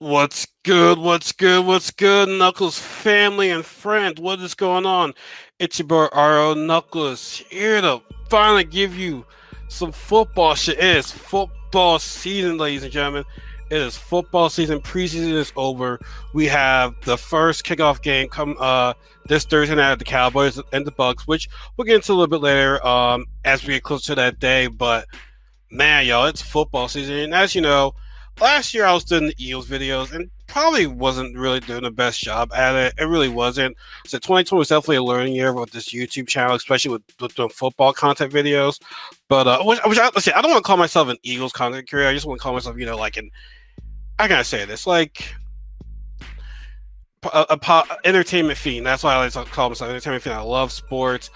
What's good? What's good? What's good, Knuckles family and friends? What is going on? It's your boy RO Knuckles here to finally give you some football shit. It is football season, ladies and gentlemen. It is football season. Preseason is over. We have the first kickoff game come this Thursday night at the Cowboys and the Bucks, which we'll get into a little bit later as we get closer to that day. But man, y'all, it's football season. And as you know, last year I was doing the Eagles videos and probably wasn't really doing the best job at it. It really wasn't. So 2020 was definitely a learning year with this YouTube channel, especially with doing football content videos. But let's see, I don't want to call myself an Eagles content creator. I just want to call myself, like an, I gotta say this, like entertainment fiend. That's why I like to call myself entertainment fiend. I love sports.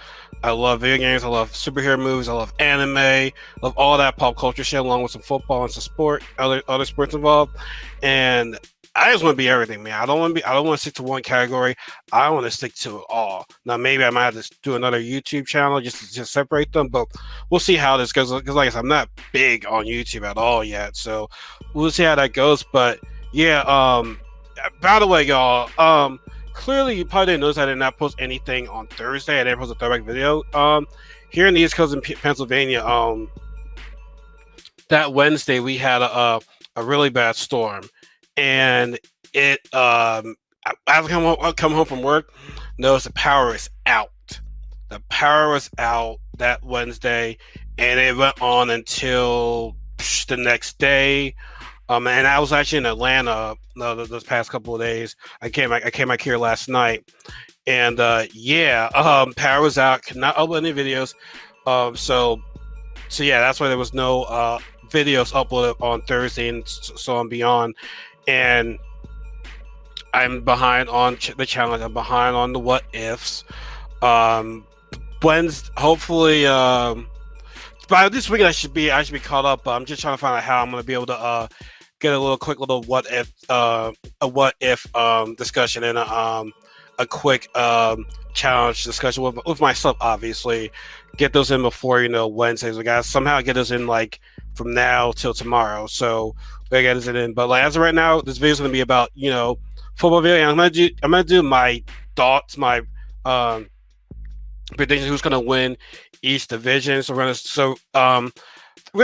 I love video games. I love superhero movies. I love anime. I love all that pop culture shit, along with some football and some other sports involved. And I just want to be everything, man. I don't want to stick to one category. I want to stick to it all. Now, maybe I might have to do another YouTube channel just to separate them, but we'll see how this goes. Because, like I said, I'm not big on YouTube at all yet, so we'll see how that goes. But yeah, by the way, y'all, clearly you probably didn't notice I did not post anything on Thursday. I didn't post a throwback video. Here in the East Coast in Pennsylvania, that Wednesday we had a really bad storm, and it as I come home from work, notice the power is out. The power was out that Wednesday, and it went on until the next day. And I was actually in Atlanta those past couple of days. I came back here last night, and power was out. Could not upload any videos. So yeah, that's why there was no videos uploaded on Thursday and so on beyond. And I'm behind on the challenge. I'm behind on the what ifs. Wednesday, hopefully, by this weekend I should be caught up. But I'm just trying to find out how I'm going to be able to get a quick little what if discussion and a quick challenge discussion with myself. Obviously, get those in before Wednesdays. We got to somehow get those in like from now till tomorrow. So we got to get it in. But like as of right now, this video is going to be about football video. And I'm gonna do my thoughts, my predictions, who's going to win each division. So we're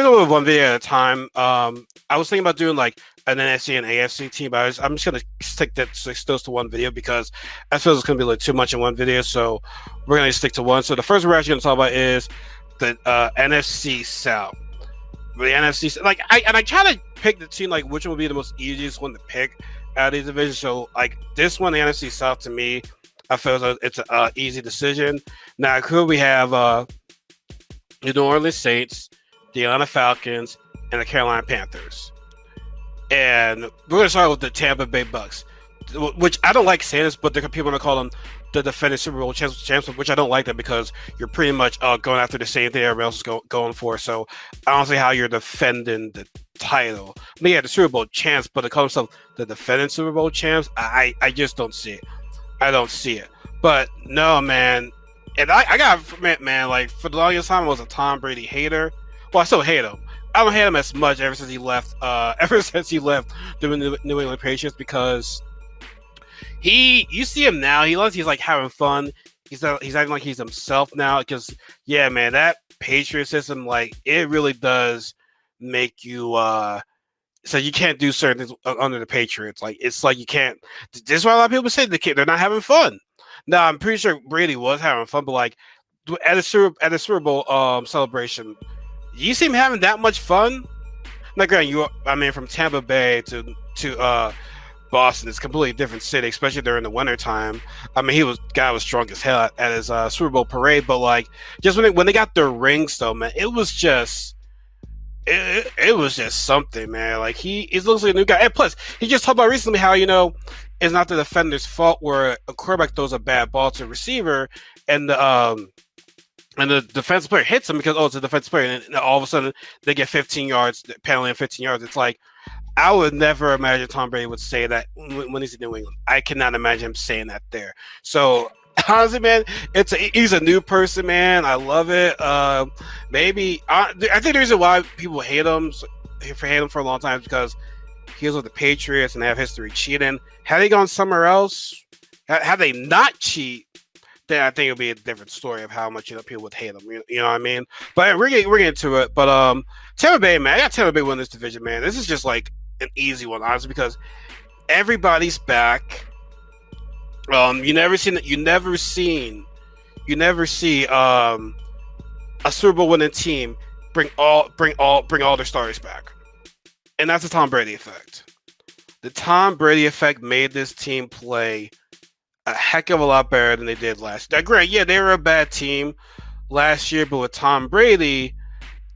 gonna do one video at a time. I was thinking about doing like an NFC and AFC team, but I'm just gonna stick those to one video because I feel it's gonna be like too much in one video. So we're gonna stick to one. So the first we're actually gonna talk about is the NFC South. The NFC, I try to pick the team like which one would be the most easiest one to pick out of these divisions. So like this one, the NFC South, to me, I feel it's an easy decision. Now, could we have the New Orleans Saints, the Atlanta Falcons, and the Carolina Panthers? And we're going to start with the Tampa Bay Bucks, which I don't like saying this, but there are people going to call them the defending Super Bowl champs, which I don't like that because you're pretty much going after the same thing everyone else is going for. So I don't see how you're defending the title. I mean, yeah, the Super Bowl champs, but to call themselves the defending Super Bowl champs, I just don't see it. I don't see it. But no, man. And I got, man, like for the longest time, I was a Tom Brady hater. Well, I still hate him. I don't hate him as much ever since he left. The New England Patriots, because you see him now. He's like having fun. He's acting like he's himself now. Because yeah, man, that Patriot system, like it really does make you. So you can't do certain things under the Patriots. Like it's like you can't. This is why a lot of people say they're not having fun. Now I'm pretty sure Brady was having fun, but like at a Super Bowl celebration. You seem having that much fun? Now, granted, from Tampa Bay to Boston, it's a completely different city, especially during the winter time. I mean, guy was drunk as hell at his Super Bowl parade, but like, just when they got their rings, though, man, it was just something, man. Like he looks like a new guy. And plus, he just talked about recently how it's not the defender's fault where a quarterback throws a bad ball to a receiver, and the defensive player hits him because it's a defensive player, and all of a sudden they get 15 yards, penalty of 15 yards. It's like I would never imagine Tom Brady would say that when he's in New England. I cannot imagine him saying that there. So honestly, man, he's a new person, man. I love it. I think the reason why people hate him for a long time is because He was with the Patriots and they have history cheating. Had they gone somewhere else, had they not cheat, then I think it would be a different story of how much people would hate them. You know what I mean? But we're getting to it. But Tampa Bay, man, I got Tampa Bay win this division, man. This is just like an easy one, honestly, because everybody's back. You never see a Super Bowl winning team bring all their starters back, and that's the Tom Brady effect. The Tom Brady effect made this team play a heck of a lot better than they did last year. Now, granted, yeah, they were a bad team last year, but with Tom Brady,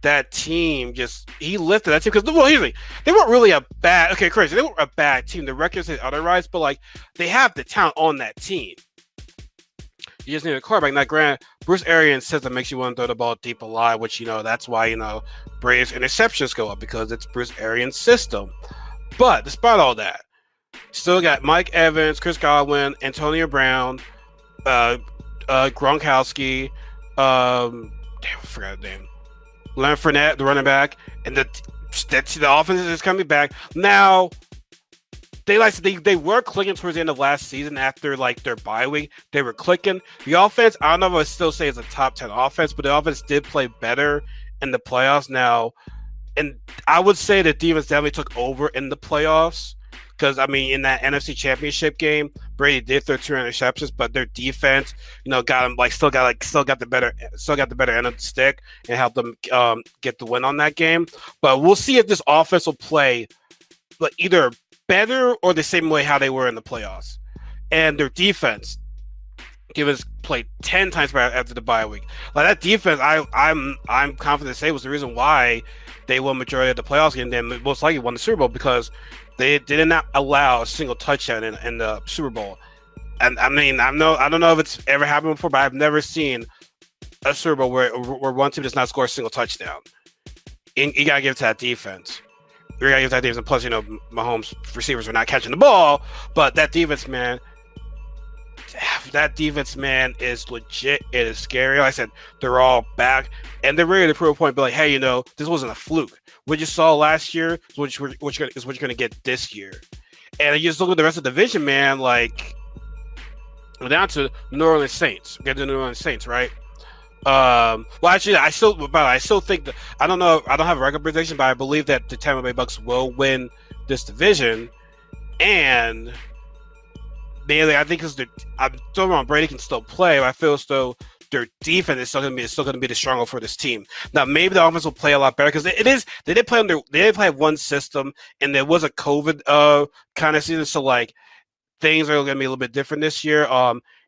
that team he lifted that team because they weren't really a bad. Okay, crazy. They weren't a bad team. The record says otherwise, but like they have the talent on that team. You just need a quarterback. Now, granted, Bruce Arians says that makes you want to throw the ball deep a lot, which that's why Brady's interceptions go up because it's Bruce Arians' system. But despite all that, still got Mike Evans, Chris Godwin, Antonio Brown, Gronkowski, I forgot the name. Leonard Fournette, the running back, and the offense is coming back. Now, they were clicking towards the end of last season after like their bye week. They were clicking. The offense, I don't know if I would still say it's a top 10 offense, but the offense did play better in the playoffs now. And I would say that defense definitely took over in the playoffs. Because in that NFC Championship game, Brady did throw 2 interceptions, but their defense, got him still got the better end of the stick and helped them get the win on that game. But we'll see if this offense will play either better or the same way how they were in the playoffs. And their defense, played 10 times better after the bye week. Like that defense, I'm confident to say was the reason why they won majority of the playoffs game. Then most likely won the Super Bowl because they did not allow a single touchdown in the Super Bowl. And I don't know if it's ever happened before, but I've never seen a Super Bowl where one team does not score a single touchdown. You gotta give it to that defense. You gotta give it to that defense. And plus, Mahomes receivers are not catching the ball, but that defense, man. That defense, man, is legit. It is scary. Like I said, they're all back, and they're ready to prove a point. Be like, hey, this wasn't a fluke. What you saw last year is what you're going to get this year. And you just look at the rest of the division, man. Like, we're down to New Orleans Saints. Get the New Orleans Saints, right? Well, actually, I still think that I don't know. I don't have a record prediction, but I believe that the Tampa Bay Bucks will win this division, and. Mainly, I think because I'm still wrong. Brady can still play. But I feel as though their defense is still going to be the stronger for this team. Now, maybe the offense will play a lot better because they did play one system, and there was a COVID kind of season. So like things are going to be a little bit different this year.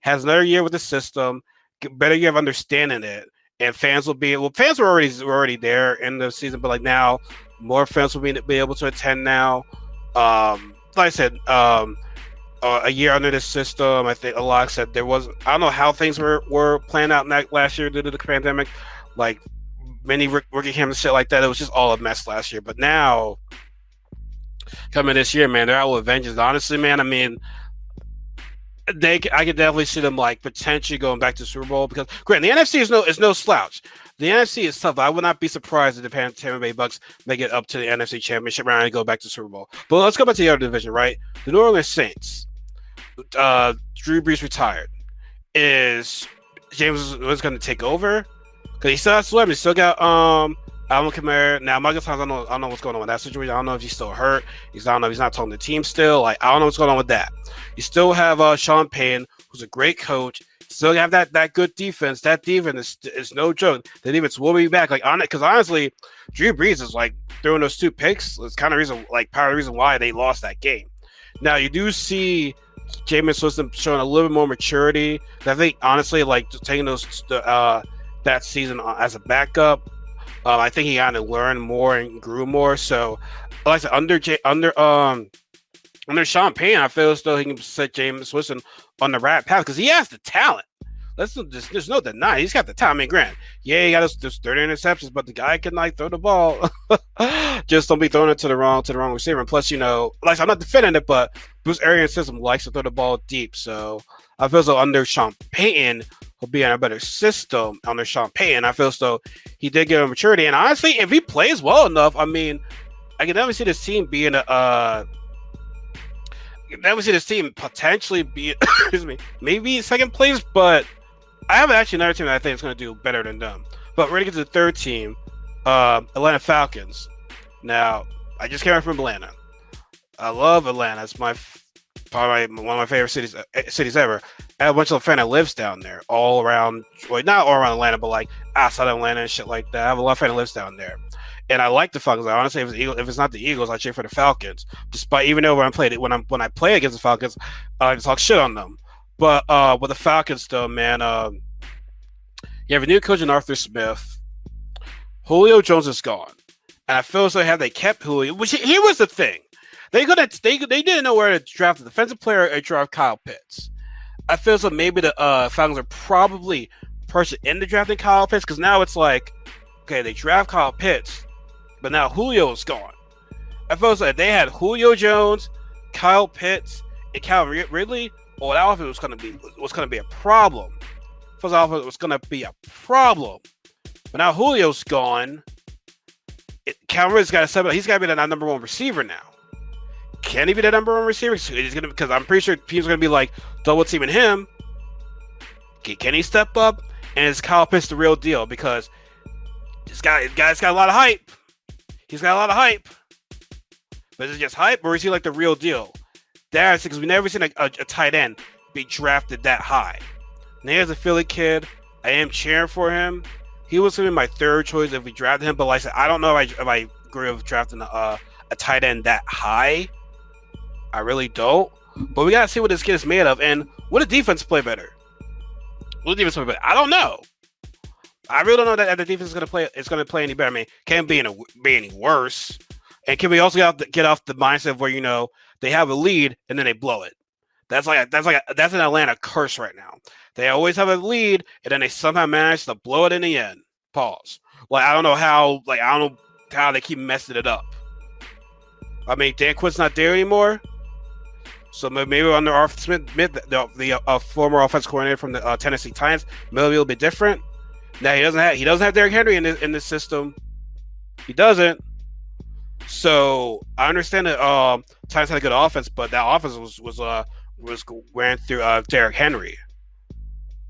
Has another year with the system, better year of understanding it, and fans were already there in the season, but like now more fans will be able to attend now. Like I said. A year under this system, I think a lot said I don't know how things were playing out last year due to the pandemic, like many rookie camps and shit like that. It was just all a mess last year. But now, coming this year, man, they're out with vengeance. Honestly, man, I could definitely see them like potentially going back to the Super Bowl because, granted, the NFC is no slouch. The NFC is tough. I would not be surprised if the Tampa Bay Bucks make it up to the NFC Championship round and go back to the Super Bowl. But let's go back to the other division, right? The New Orleans Saints. Drew Brees retired. Is James was going to take over? Because he still has Slim. He still got Alvin Kamara. Now, Michael Thomas, I don't know what's going on with that situation. I don't know if he's still hurt. I don't know if he's not telling the team still. Like, I don't know what's going on with that. You still have Sean Payton, who's a great coach. Still have that good defense. That defense is no joke. The defense will be back. Like on it, because honestly, Drew Brees is like throwing those 2 picks. It's kind of part of the reason why they lost that game. Now you do see Jameis Winston showing a little bit more maturity. I think honestly, like taking that season as a backup, I think he kind of learned more and grew more. So, like I said, under Sean Payton, I feel as though he can set Jameis Winston on the right path because he has the talent. There's no denying he's got the talent. Grant, yeah, he got those 30 interceptions, but the guy can like throw the ball. Just don't be throwing it to the wrong receiver. And plus, like I'm not defending it, but Bruce Arians' system likes to throw the ball deep. So I feel as though under Sean Payton, he'll be in a better system under Sean Payton. I feel as though he did get a maturity. And honestly, if he plays well enough, I can never see this team being never see this team potentially be excuse me, maybe second place, but I have actually another team that I think is going to do better than them. But we're going to get to the third team, Atlanta Falcons. Now, I just came back from Atlanta. I love Atlanta. It's probably one of my favorite cities ever. I have a bunch of friends that lives down there, all around. Well, not all around Atlanta, but like outside of Atlanta and shit like that. I have a lot of friends that lives down there, and I like the Falcons. I honestly, if it's not the Eagles, I cheer for the Falcons. Despite even though when I play against the Falcons, I talk shit on them. But with the Falcons, though, man, you have a new coach in Arthur Smith. Julio Jones is gone, and I feel as though had they kept Julio, which here was the thing. They didn't know where to draft a defensive player or draft Kyle Pitts. I feel as though maybe the Falcons are probably person into drafting Kyle Pitts because now it's like, okay, they draft Kyle Pitts, but now Julio is gone. I feel as though if they had Julio Jones, Kyle Pitts, and Calvin Ridley, oh, that offense was gonna be a problem. First offense was gonna be a problem. But now Julio's gone. Calvin Ridley's got to step up. He's got to be the number one receiver now. Can he be the number one receiver? Because I'm pretty sure teams are going to be like double teaming him. Can he step up? And is Kyle Pitts the real deal? Because this guy's got a lot of hype. He's got a lot of hype. But is it just hype, or is he like the real deal? That's because we've never seen a tight end be drafted that high. Now he's a Philly kid. I am cheering for him. He was going to be my third choice if we drafted him. But like I said, I don't know if I agree with drafting a tight end that high. I really don't. But we gotta see what this kid is made of, and what a defense play better. I don't know. I really don't know that the defense is gonna play. It's gonna play any better. I mean, can't be any worse. And can we also get off the mindset of where they have a lead and then they blow it? That's an Atlanta curse right now. They always have a lead and then they somehow manage to blow it in the end. Pause. I don't know how they keep messing it up. I mean, Dan Quinn's not there anymore. So maybe under Arthur Smith, the former offensive coordinator from the Tennessee Titans, maybe a little bit different. Now he doesn't have Derrick Henry in this system. He doesn't. So I understand that Titans had a good offense, but that offense was ran through Derrick Henry.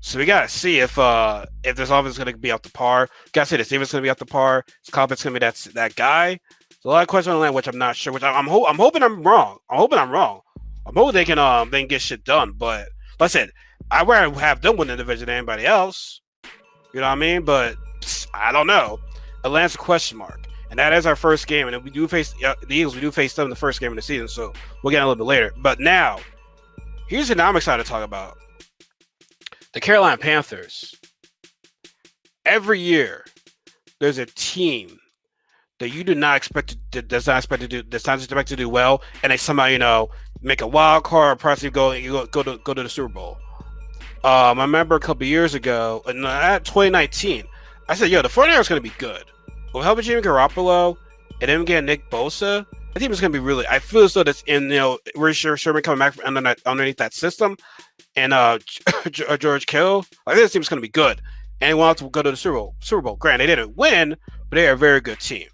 So we gotta see if this offense is gonna be up to par. Gotta see this defense is gonna be up to par. Is Cobb's gonna be that guy? There's a lot of questions on land, which I'm not sure. Which I'm hoping I'm wrong. I'm hoping they can get shit done. But like I said, I'd rather have them win the division than anybody else. You know what I mean? But I don't know. Atlanta's a question mark. And that is our first game. And if we do face the Eagles, we do face them in the first game of the season. So we'll get a little bit later. But now, here's what I'm excited to talk about. The Carolina Panthers. Every year, there's a team that you do not expect does not expect to do well, and they somehow make a wild card or possibly go to the Super Bowl. I remember a couple years ago, in 2019, I said, "Yo, the 49ers are going to be good. With helping Jimmy Garoppolo and then getting Nick Bosa, I think it's going to be really. I feel as though that's in Richard Sherman coming back from underneath that system, and George Kittle. I think this team's going to be good, and they want to go to the Super Bowl. Granted, they didn't win, but they're a very good team.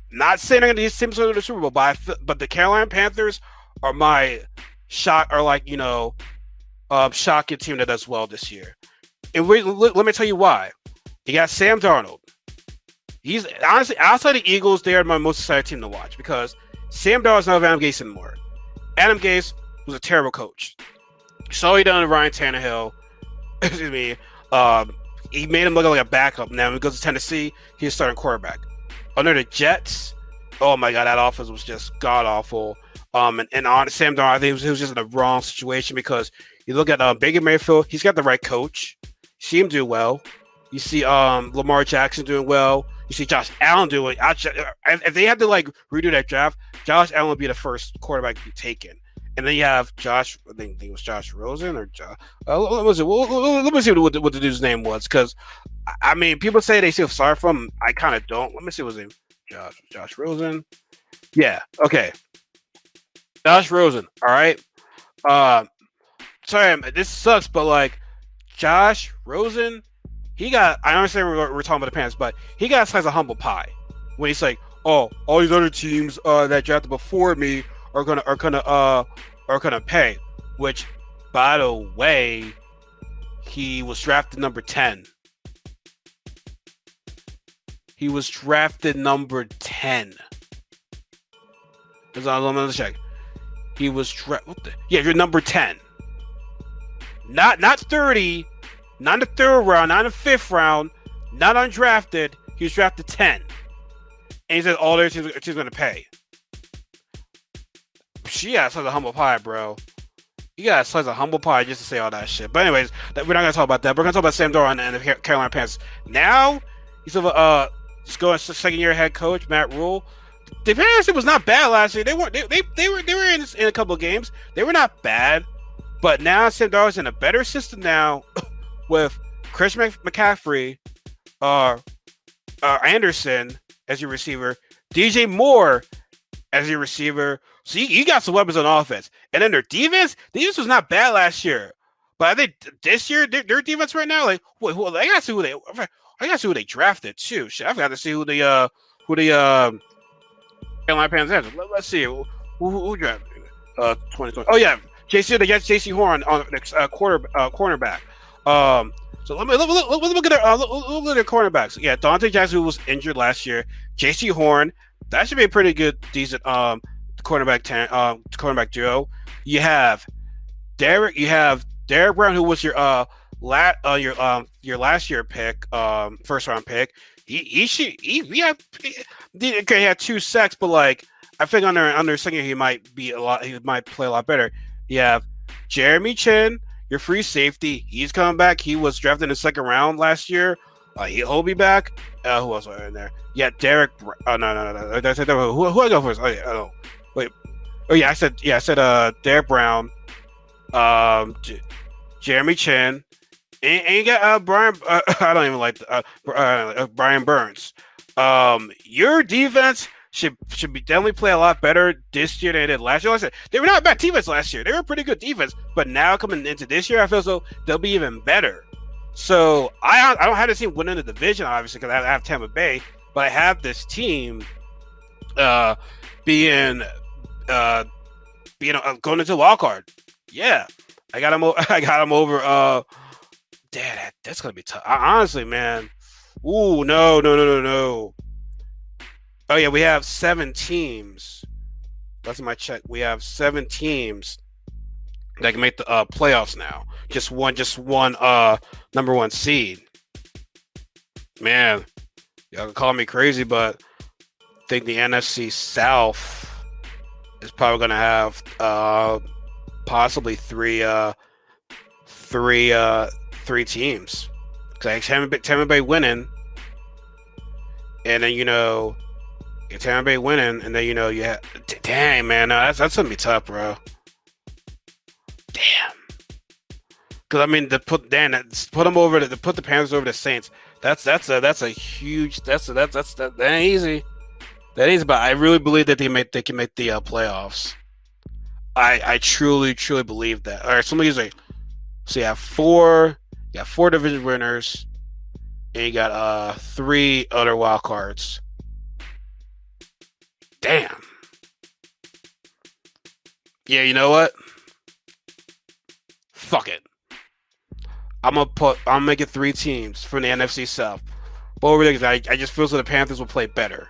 Not saying they're going to these teams go to the Super Bowl, but the Carolina Panthers are my shocking team that does well this year. And let me tell you why. You got Sam Darnold. He's honestly outside the Eagles, they are my most excited team to watch because Sam Darnold's not Adam Gase anymore. Adam Gase was a terrible coach. So he done to Ryan Tannehill. Excuse me. He made him look like a backup. Now when he goes to Tennessee, he's starting quarterback. Under the Jets, oh my god, that offense was just god awful. And on Sam Darnold, I think he was just in the wrong situation because you look at Baker Mayfield, he's got the right coach. You see him do well. You see Lamar Jackson doing well. You see Josh Allen doing. If they had to redo that draft, Josh Allen would be the first quarterback to be taken. And then you have Josh. I think it was Josh Rosen or Josh. Let me see what the dude's name was, because I mean, people say they feel sorry for him. I kind of don't. Let me see what his name. Josh Rosen. Yeah. Okay. Josh Rosen. All right. Sorry, this sucks, but Josh Rosen. I understand we're talking about the Panthers, but he got a slice of humble pie when he's like, oh, all these other teams that drafted before me are gonna pay. Which, by the way, he was drafted number 10. He was drafted number 10. Let's check. He was yeah, you're number 10. Not 30, not in the third round, not in the fifth round, not undrafted. He was drafted 10. And he said all their teams going to pay. She got such a humble pie, bro. You got such a humble pie just to say all that shit. But anyways, we're not going to talk about that. We're going to talk about Sam Darnold and the Carolina Panthers. Now, he's just going second-year head coach, Matt Rule. The Panthers was not bad last year. They were in a couple of games. They were not bad. But now Sam Darnold's in a better system now with Chris McCaffrey, Anderson as your receiver, DJ Moore as your receiver. So you got some weapons on offense. And then their defense was not bad last year. But I think this year, their defense right now, like, I gotta see who they drafted too. Shit, I've got to see who the Carolina Panthers. Let's see who drafted 2020. Oh yeah, JC Horn on cornerback. So let me look at their cornerbacks. Yeah, Dante Jackson, who was injured last year. JC Horn, that should be a pretty good, decent cornerback duo. You have Derek Brown, who was your last year pick, first round pick. He had 2 sacks, but like I think under second year he might play a lot better. You have Jeremy Chin, your free safety. He's coming back. He was drafted in the second round last year. He'll be back. Who else was in there? Yeah, Derek. Oh no. Did I say that? Who I go first? Oh yeah. Oh wait. Oh yeah. I said Derek Brown. Jeremy Chin. And you got Brian. I don't even like Brian Burns. Your defense should be definitely play a lot better this year than they did last year. Like I said, they were not a bad defense last year. They were a pretty good defense, but now coming into this year, I feel as though they'll be even better. So I don't have this team winning the division, obviously, because I have Tampa Bay, but I have this team being going into the wild card. Yeah, I got them over. Damn, that's gonna be tough. Honestly, man. Ooh, no. Oh yeah, we have 7 teams. That's my check. We have 7 teams that can make the playoffs now. Just one number 1 seed. Man, y'all can call me crazy, but I think the NFC South is probably gonna have possibly three teams. Because Tampa Bay winning, and then Tampa Bay winning, and then you have. Dang, man, no, that's gonna be tough, bro. Damn. Because I mean, to put the Panthers over the Saints. That ain't easy. That is, but I really believe that they can make the playoffs. I truly believe that. All right, somebody say. So you have 4 division winners, and you got 3 other wild cards. Damn. Yeah, you know what? Fuck it. I'm making 3 teams from the NFC South. But really, I just feel so the Panthers will play better.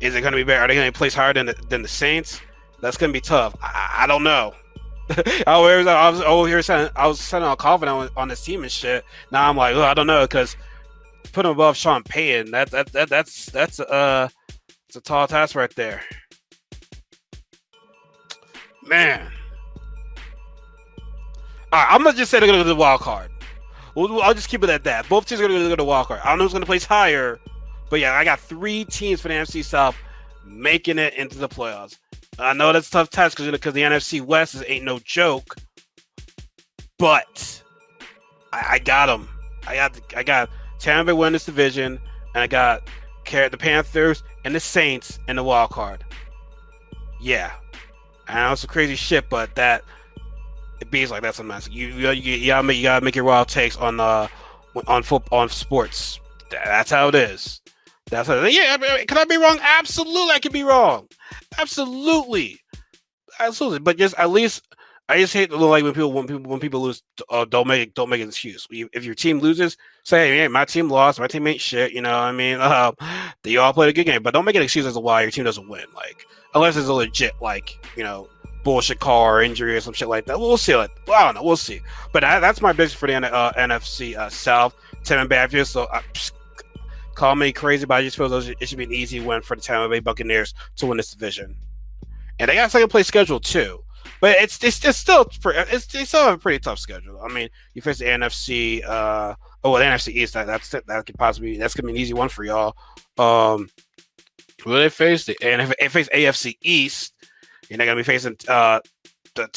Is it going to be better? Are they going to place higher than the Saints? That's going to be tough. I don't know. I was sounding all confident on this team and shit. Now I'm like, I don't know, because put him above Sean Payton, that's a tall task right there, man. All right, I'm gonna just say they're gonna go to the wild card. I'll just keep it at that. Both teams are gonna go to the wild card. I don't know who's gonna place higher, but yeah, I got 3 teams for the NFC South making it into the playoffs. I know that's a tough task because the NFC West ain't no joke, but I got them. I got Tampa Bay winning this division, and I got the Panthers and the Saints in the wild card. Yeah, I know it's some crazy shit, but it beats like that's a mess. You gotta make your wild takes on sports. That's how it is. That's it. Yeah, can I be wrong? Absolutely, I can be wrong. Absolutely. Absolutely, but just at least I just hate like when people lose. Don't make an excuse. If your team loses, say, hey, my team lost. My team ain't shit. You know what I mean? They all played a good game, but don't make an excuse as to why your team doesn't win. Like unless it's a legit bullshit call or injury or some shit like that. We'll see it. Well, I don't know. We'll see. But that's my prediction for the NFC South. Tampa Bay Buccaneers. So call me crazy, but I just feel it should be an easy win for the Tampa Bay Buccaneers to win this division. And they got a second place schedule too. But it's still a pretty tough schedule. I mean, you face the NFC, the NFC East. That could possibly that's gonna be an easy one for y'all. Will they face they face AFC East? You're not gonna be facing the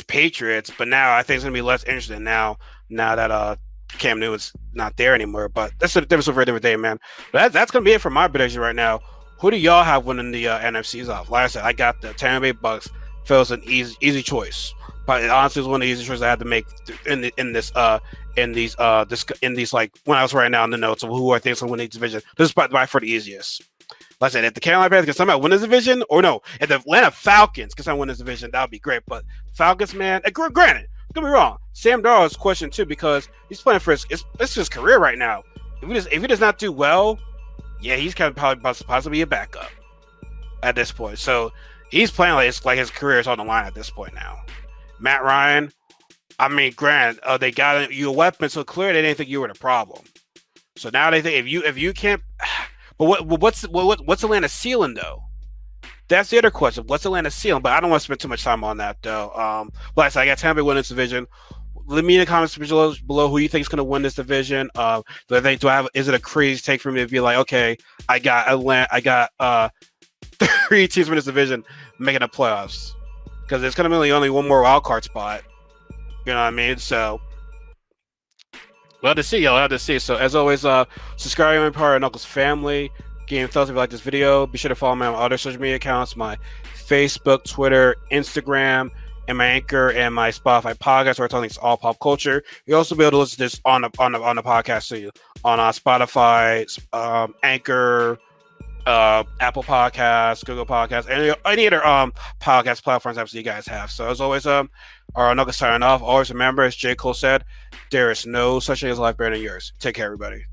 Patriots, but now I think it's gonna be less interesting now that Cam Newton's not there anymore. But that's a difference for a different day, man. But that's gonna be it for my prediction right now. Who do y'all have winning the NFCs off? Like I said, I got the Tampa Bay Bucks. Feels an easy choice, but it honestly was one of the easiest choices I had to make in these like when I was writing down the notes of who I think is going to win each division. This is by far the easiest. Like I said, if the Carolina Panthers can somehow win this division, or no, if the Atlanta Falcons can somehow win this division, that would be great. But Falcons, man, granted, don't get me wrong, Sam Darnold's question too because he's playing for his career right now. If he does not do well, yeah, he's kind of probably possibly a backup at this point. So. He's playing like his career is on the line at this point now. Matt Ryan, I mean, granted, they got you a weapon, so clearly they didn't think you were the problem. So now they think if you can't, but what's Atlanta's ceiling though? That's the other question. What's Atlanta's ceiling? But I don't want to spend too much time on that though. Like I said, I got Tampa Bay winning this division. Let me in the comments below who you think is going to win this division. Is it a crazy take for me to be like, okay, I got Atlanta, I got 3 teams from this division making the playoffs because there's going to be only one more wild card spot. You know what I mean? So we'll have to see. You'll have to see. So as always, subscribe to my part of Knuckles family. Give me a thumbs up if you like this video. Be sure to follow me on my other social media accounts: my Facebook, Twitter, Instagram, and my Anchor and my Spotify podcast, where I talk it's all pop culture. You'll also be able to listen to this on the podcast too, on Spotify, Anchor. Apple Podcasts, Google Podcasts, and any other podcast platforms obviously you guys have. So as always, our Knuckles signing off. Always remember, as J. Cole said, there is no such thing as life better than yours. Take care, everybody.